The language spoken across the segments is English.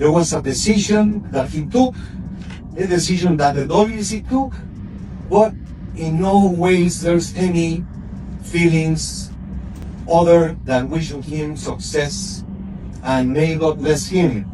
There was a decision that he took, a decision that the WBC took, but in no ways there's any feelings other than wishing him success, and may God bless him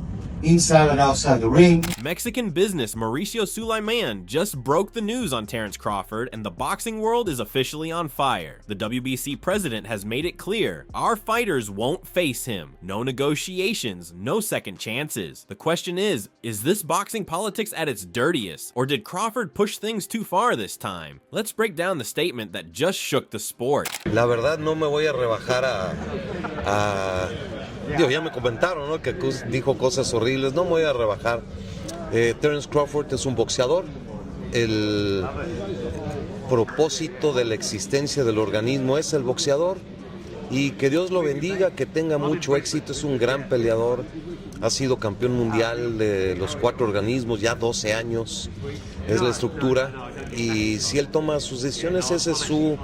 inside and outside the ring. Mexican business Mauricio Sulaiman just broke the news on Terence Crawford, and the boxing world is officially on fire. The WBC president has made it clear, our fighters won't face him. No negotiations, no second chances. The question is this boxing politics at its dirtiest, or did Crawford push things too far this time? Let's break down the statement that just shook the sport. La verdad no me voy a rebajar Digo, ya me comentaron, ¿no?, que dijo cosas horribles, no me voy a rebajar. Terence Crawford es un boxeador. El propósito de la existencia del organismo es el boxeador. Y que Dios lo bendiga, que tenga mucho éxito, es un gran peleador. Ha sido campeón mundial de los 4 organismos, ya 12 años. Es la estructura. Y si él toma sus decisiones, ese es su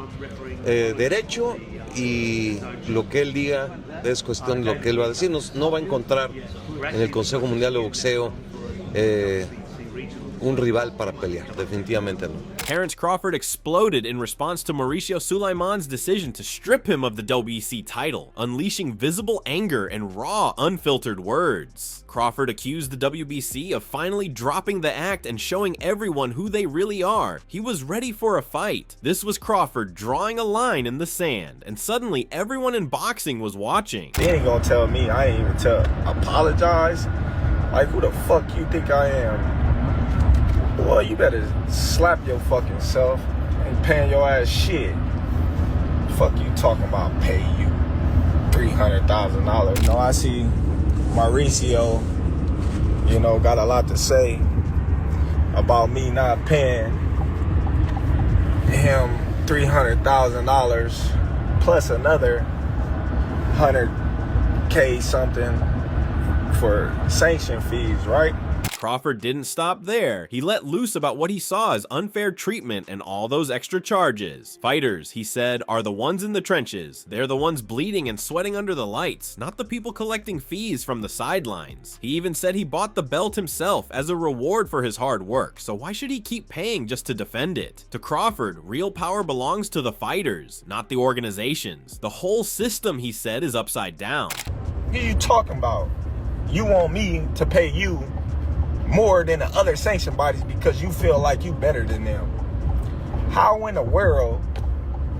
derecho. Y lo que él diga es cuestión de lo que él va a decir. No va a encontrar en el Consejo Mundial de Boxeo un rival para pelear, definitivamente no. Terence Crawford exploded in response to Mauricio Sulaiman's decision to strip him of the WBC title, unleashing visible anger and raw, unfiltered words. Crawford accused the WBC of finally dropping the act and showing everyone who they really are. He was ready for a fight. This was Crawford drawing a line in the sand, and suddenly everyone in boxing was watching. They ain't gonna tell me, I ain't even apologize. Like, who the fuck you think I am? Boy, you better slap your fucking self. Ain't paying your ass shit. Fuck you talking about pay you $300,000. You know, I see Mauricio, you know, got a lot to say about me not paying him $300,000 plus another $100K something for sanction fees, right? Crawford didn't stop there. He let loose about what he saw as unfair treatment and all those extra charges. Fighters, he said, are the ones in the trenches. They're the ones bleeding and sweating under the lights, not the people collecting fees from the sidelines. He even said he bought the belt himself as a reward for his hard work, so why should he keep paying just to defend it? To Crawford, real power belongs to the fighters, not the organizations. The whole system, he said, is upside down. What are you talking about? You want me to pay you more than the other sanction bodies because you feel like you better than them. How in the world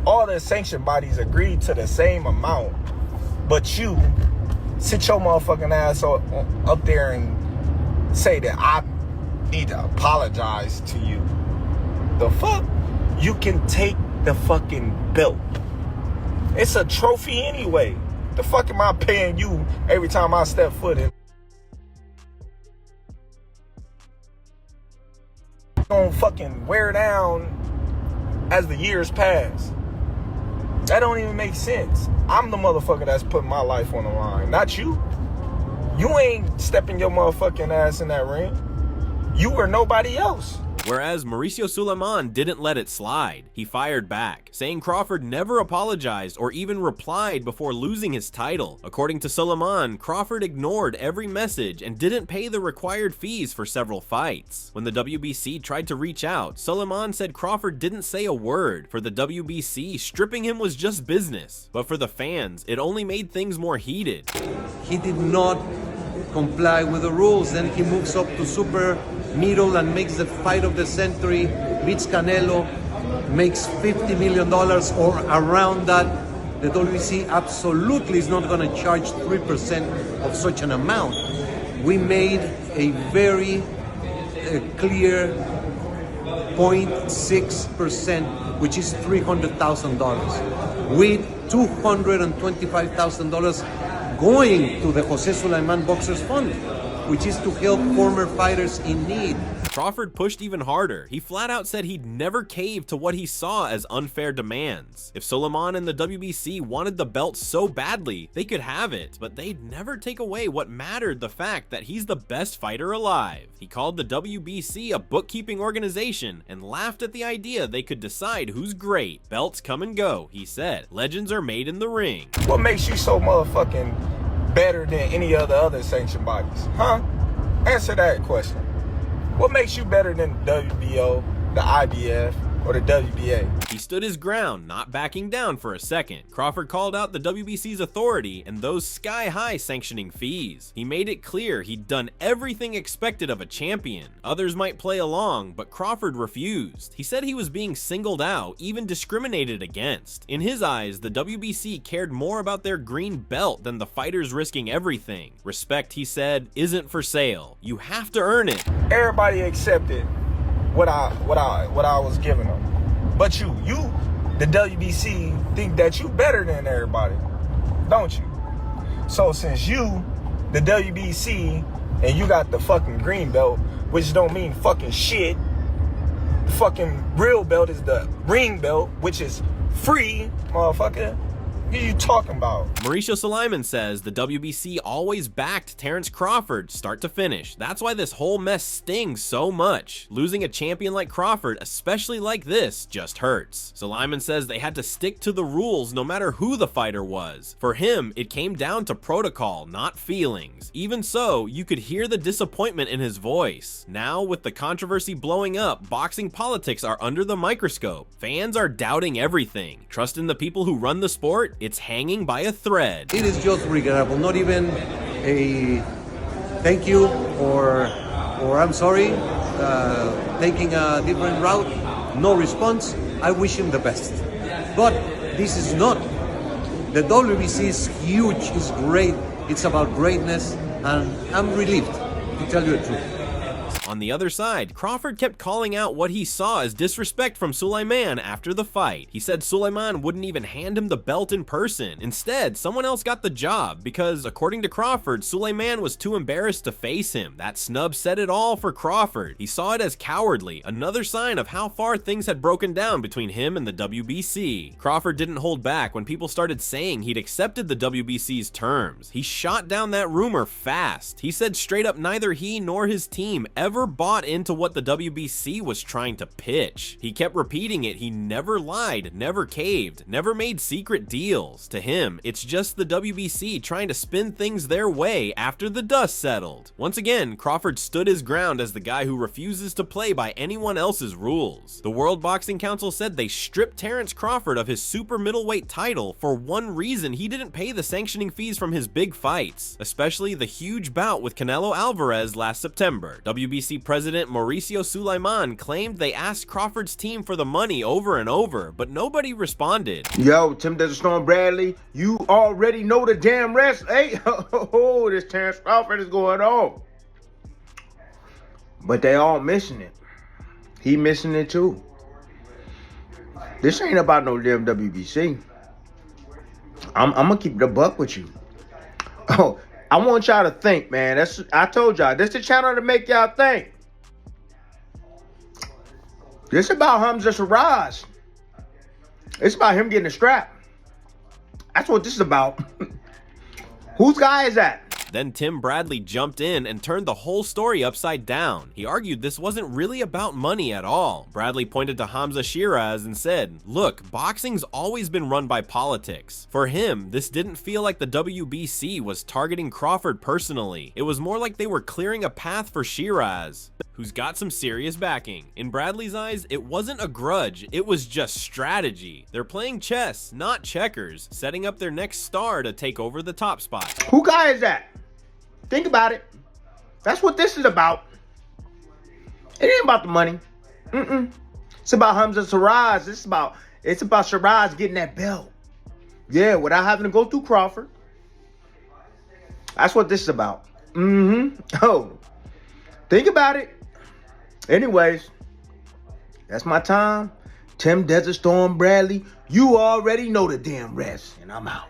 all the sanction bodies agreed to the same amount, but you sit your motherfucking ass up there and say that I need to apologize to you? The fuck? You can take the fucking belt. It's a trophy anyway. The fuck am I paying you every time I step foot in? Gonna fucking wear down as the years pass. That don't even make sense. I'm the motherfucker that's putting my life on the line, not you. You ain't stepping your motherfucking ass in that ring. You or nobody else. Whereas Mauricio Sulaiman didn't let it slide. He fired back, saying Crawford never apologized or even replied before losing his title. According to Sulaiman, Crawford ignored every message and didn't pay the required fees for several fights. When the WBC tried to reach out, Sulaiman said Crawford didn't say a word. For the WBC, stripping him was just business. But for the fans, it only made things more heated. He did not comply with the rules. Then he moves up to super middle and makes the fight of the century, beats Canelo, makes $50 million or around that. The WBC absolutely is not going to charge 3% of such an amount. We made a very clear 0.6%, which is $300,000, with $225,000 going to the Jose Sulaiman Boxers Fund, which is to help former fighters in need. Crawford pushed even harder. He flat out said he'd never cave to what he saw as unfair demands. If Sulaiman and the WBC wanted the belt so badly, they could have it, but they'd never take away what mattered, the fact that he's the best fighter alive. He called the WBC a bookkeeping organization and laughed at the idea they could decide who's great. Belts come and go, he said. Legends are made in the ring. What makes you so motherfucking better than any of the other sanction bodies, huh? Answer that question. What makes you better than the WBO, the IBF, or the WBA? He stood his ground, not backing down for a second. Crawford called out the WBC's authority and those sky-high sanctioning fees. He made it clear he'd done everything expected of a champion. Others might play along, but Crawford refused. He said he was being singled out, even discriminated against. In his eyes, the WBC cared more about their green belt than the fighters risking everything. Respect, he said, isn't for sale. You have to earn it. Everybody accepted what I was giving them. But you, the WBC, think that you better than everybody, don't you? So since you, the WBC, and you got the fucking green belt, which don't mean fucking shit, the fucking real belt is the ring belt, which is free, motherfucker. What are you talking about? Mauricio Sulaiman says the WBC always backed Terence Crawford start to finish. That's why this whole mess stings so much. Losing a champion like Crawford, especially like this, just hurts. Sulaiman says they had to stick to the rules no matter who the fighter was. For him, it came down to protocol, not feelings. Even so, you could hear the disappointment in his voice. Now, with the controversy blowing up, boxing politics are under the microscope. Fans are doubting everything. Trust in the people who run the sport? It's hanging by a thread. It is just regrettable, not even a thank you or I'm sorry, taking a different route, no response. I wish him the best. But this is not. The WBC is huge, it's great, it's about greatness, and I'm relieved, to tell you the truth. On the other side, Crawford kept calling out what he saw as disrespect from Sulaiman after the fight. He said Sulaiman wouldn't even hand him the belt in person. Instead, someone else got the job because, according to Crawford, Sulaiman was too embarrassed to face him. That snub said it all for Crawford. He saw it as cowardly, another sign of how far things had broken down between him and the WBC. Crawford didn't hold back when people started saying he'd accepted the WBC's terms. He shot down that rumor fast. He said straight up neither he nor his team ever bought into what the WBC was trying to pitch. He kept repeating it. He never lied, never caved, never made secret deals. To him, it's just the WBC trying to spin things their way after the dust settled. Once again, Crawford stood his ground as the guy who refuses to play by anyone else's rules. The World Boxing Council said they stripped Terence Crawford of his super middleweight title for one reason: he didn't pay the sanctioning fees from his big fights, especially the huge bout with Canelo Alvarez last September. WBC President Mauricio Sulaiman claimed they asked Crawford's team for the money over and over, but nobody responded. Yo, Tim Desert Storm Bradley, you already know the damn rest. Hey, oh, this Terence Crawford is going on. But they all missing it. He missing it too. This ain't about no damn WBC. I'm gonna keep the buck with you. Oh, I want y'all to think, man. I told y'all, this the channel to make y'all think. This about Hamza Shiraz. It's about him getting a strap. That's what this is about. Whose guy is that? Then Tim Bradley jumped in and turned the whole story upside down. He argued this wasn't really about money at all. Bradley pointed to Hamza Shiraz and said, "Look, boxing's always been run by politics." For him, this didn't feel like the WBC was targeting Crawford personally. It was more like they were clearing a path for Shiraz, who's got some serious backing. In Bradley's eyes, it wasn't a grudge, it was just strategy. They're playing chess, not checkers, setting up their next star to take over the top spot. Who guy is that? Think about it. That's what this is about. It ain't about the money. It's about Hamza Shiraz. It's about Shiraz getting that belt. Yeah, without having to go through Crawford. That's what this is about. Oh, think about it. Anyways, that's my time. Tim Desert Storm Bradley, you already know the damn rest, and I'm out.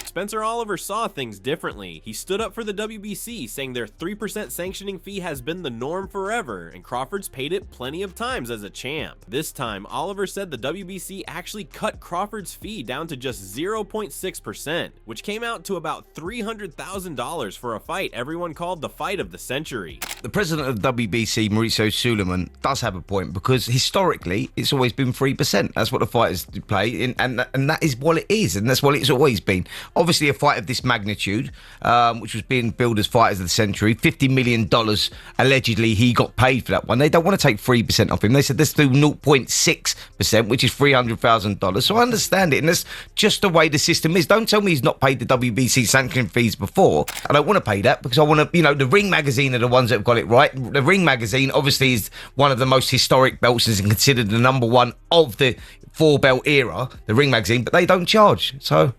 Spencer Oliver saw things differently. He stood up for the WBC, saying their 3% sanctioning fee has been the norm forever, and Crawford's paid it plenty of times as a champ. This time, Oliver said the WBC actually cut Crawford's fee down to just 0.6%, which came out to about $300,000 for a fight everyone called the fight of the century. The president of the WBC, Mauricio Sulaiman, does have a point, because historically it's always been 3%. That's what the fighters play, and that is what it is, and that's what it's always been. Obviously, a fight of this magnitude, which was being billed as Fighters of the Century, $50 million allegedly he got paid for that one. They don't want to take 3% off him. They said let's do 0.6%, which is $300,000. So I understand it, and that's just the way the system is. Don't tell me he's not paid the WBC sanction fees before. I don't want to pay that because I want to, the Ring Magazine are the ones that have got it right. The Ring Magazine obviously is one of the most historic belts and considered the number one of the 4-belt era, the Ring Magazine, but they don't charge. So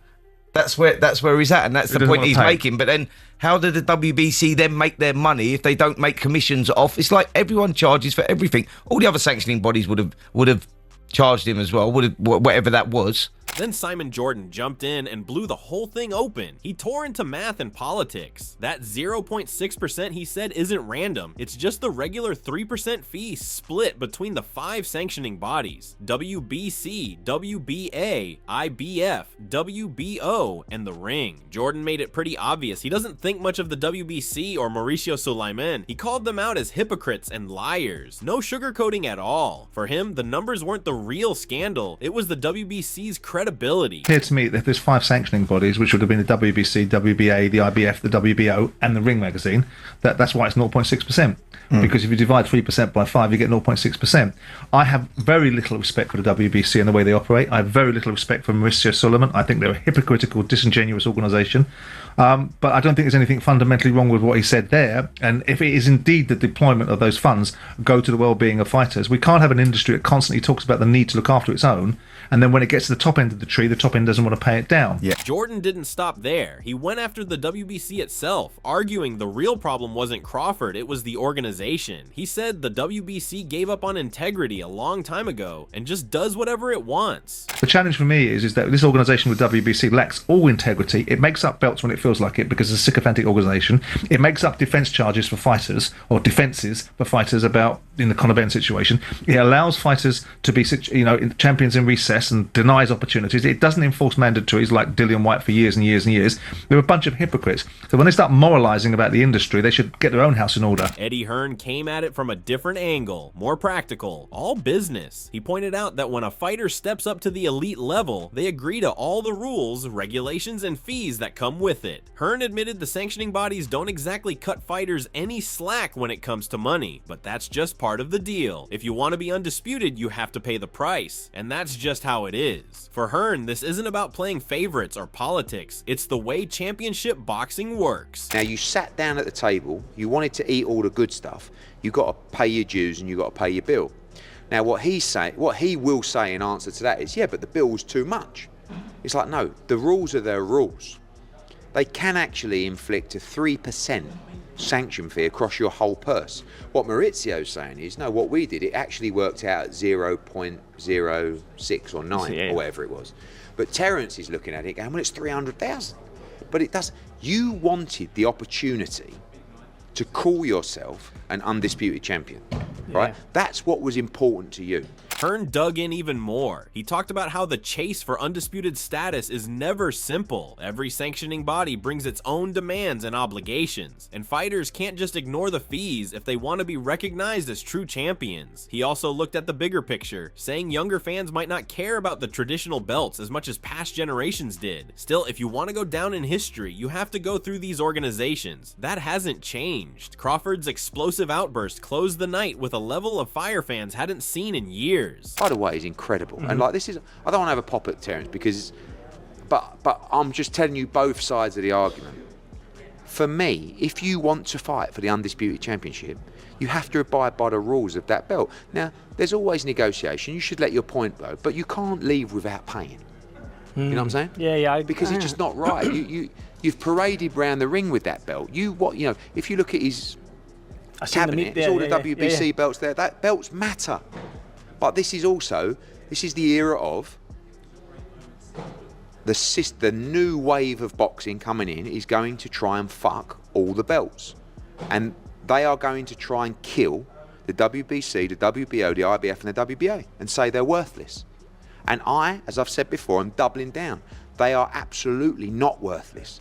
that's where he's at, and that's the point he's making. But then how did the WBC then make their money if they don't make commissions off? It's like everyone charges for everything. All the other sanctioning bodies would have charged him as well, whatever that was. Then Simon Jordan jumped in and blew the whole thing open. He tore into math and politics. That 0.6% he said isn't random. It's just the regular 3% fee split between the 5 sanctioning bodies: WBC, WBA, IBF, WBO, and the Ring. Jordan made it pretty obvious he doesn't think much of the WBC or Mauricio Sulaiman. He called them out as hypocrites and liars. No sugarcoating at all. For him, the numbers weren't the real scandal. It was the WBC's credibility. Clear to me that there's 5 sanctioning bodies, which would have been the WBC, WBA, the IBF, the WBO, and the Ring Magazine. That's why it's 0.6%. Because if you divide 3% by 5, you get 0.6%. I have very little respect for the WBC and the way they operate. I have very little respect for Mauricio Sulaiman. I think they're a hypocritical, disingenuous organisation. But I don't think there's anything fundamentally wrong with what he said there. And if it is indeed the deployment of those funds go to the well-being of fighters, we can't have an industry that constantly talks about the need to look after its own, and then when it gets to the top end of the tree, the top end doesn't want to pay it down. Yeah. Jordan didn't stop there. He went after the WBC itself, arguing the real problem wasn't Crawford, it was the organization. He said the WBC gave up on integrity a long time ago and just does whatever it wants. The challenge for me is that this organisation with WBC lacks all integrity. It makes up belts when it feels like it because it's a sycophantic organisation. It makes up defence charges for fighters, or defences for fighters about in the Conor Benn situation. It allows fighters to be champions in recess and denies opportunities. It doesn't enforce mandatories like Dillian White for years and years and years. They're a bunch of hypocrites. So when they start moralising about the industry, they should get their own house in order. Eddie Hearn came at it from a different angle, more practical, all business. He pointed out that when a fighter steps up to the elite level, they agree to all the rules, regulations, and fees that come with it. Hearn admitted the sanctioning bodies don't exactly cut fighters any slack when it comes to money, but that's just part of the deal. If you want to be undisputed, you have to pay the price, and that's just how it is. For Hearn, this isn't about playing favorites or politics. It's the way championship boxing works. Now, you sat down at the table, you wanted to eat all the good stuff, you got to pay your dues and you got to pay your bill. Now, what he will say in answer to that is, yeah, but the bill's too much. It's like, no, the rules are their rules. They can actually inflict a 3% sanction fee across your whole purse. What Maurizio's saying is, no, what we did, it actually worked out at 0.06 or 9 or whatever it was. But Terence is looking at it going, well, it's 300,000. But it does. You wanted the opportunity to call yourself an undisputed champion, right? That's what was important to you. Hearn dug in even more. He talked about how the chase for undisputed status is never simple. Every sanctioning body brings its own demands and obligations, and fighters can't just ignore the fees if they want to be recognized as true champions. He also looked at the bigger picture, saying younger fans might not care about the traditional belts as much as past generations did. Still, if you want to go down in history, you have to go through these organizations. That hasn't changed. Crawford's explosive outburst closed the night with a level of fire fans hadn't seen in years. By the way, is incredible. And like, this is, I don't want to have a pop at Terence because, but I'm just telling you both sides of the argument. For me, if you want to fight for the undisputed championship, you have to abide by the rules of that belt. Now, there's always negotiation. You should let your point go, but you can't leave without paying. You know what I'm saying? Yeah. Because it's just not right. You've paraded round the ring with that belt. If you look at his cabinet, there's all the WBC belts there. That belts matter. But this is the era of the new wave of boxing coming in is going to try and fuck all the belts. And they are going to try and kill the WBC, the WBO, the IBF and the WBA and say they're worthless. And as I've said before, I'm doubling down. They are absolutely not worthless.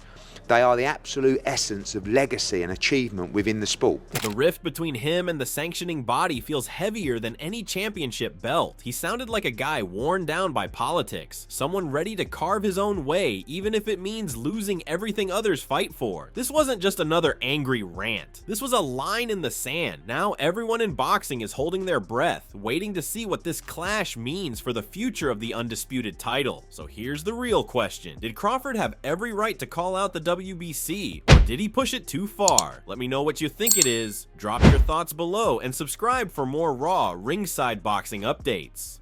They are the absolute essence of legacy and achievement within the sport. The rift between him and the sanctioning body feels heavier than any championship belt. He sounded like a guy worn down by politics, someone ready to carve his own way, even if it means losing everything others fight for. This wasn't just another angry rant. This was a line in the sand. Now everyone in boxing is holding their breath, waiting to see what this clash means for the future of the undisputed title. So here's the real question. Did Crawford have every right to call out the WBC, or did he push it too far? Let me know what you think it is. Drop your thoughts below and subscribe for more raw ringside boxing updates.